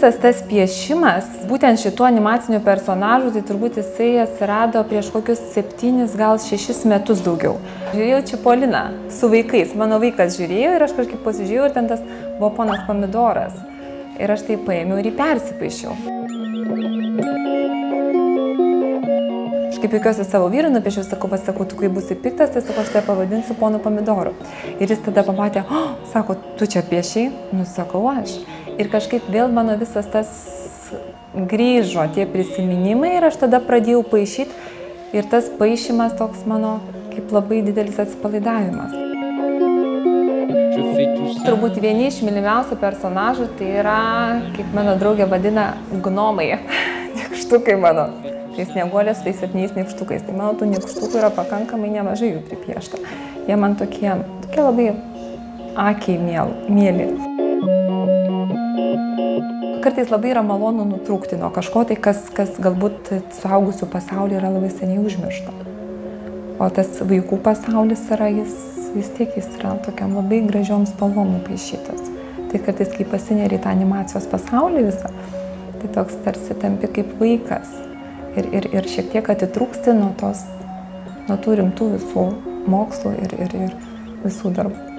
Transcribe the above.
visas tas piešimas, būtent šituo animaciniu personažu, tai turbūt jisai atsirado prieš kokius 7, gal 6 metus daugiau. Žiūrėjau Čipoliną su vaikais, mano vaikas žiūrėjo ir aš kažkaip pasižiūrėjau ir ten tas buvo ponas Pomidoras. Ir aš tai paėmiau ir jį persipaišiau. Aš kaip juokiuosi savo vyrui, nupiešiau, sakau, tu kai būsi piktas, tai sakau, aš tai pavadinsiu ponu Pomidoru. Ir jis tada pamatė, sako, tu čia piešiai? Nu, sakau, aš. Ir kažkaip vėl mano visas tas grįžo, tie prisiminimai ir aš tada pradėjau paišyti. Ir tas paišymas toks mano kaip labai didelis atsipalaidavimas. Turbūt vieni iš mylimiausių personažų tai yra, kaip mano draugė vadina, gnomai, nykštukai mano. Tai snieguolės su tais 7 nykštukais. Tai mano tų nykštukų yra pakankamai nemažai jų pripiešta. Jie man tokie labai akiai mėly. Kartais labai yra malonu nutrūkti nuo kažko, tai kas galbūt suaugusių pasaulyje yra labai seniai užmiršta. O tas vaikų pasaulis yra, vis tiek jis yra tokiam labai gražiom spalvom nupaišytas. Tai kartais, kai pasineri į tą animacijos pasaulį visą, tai toks tarsi tampi kaip vaikas. Ir šiek tiek atitrūksti nuo tų rimtų visų mokslų ir visų darbų.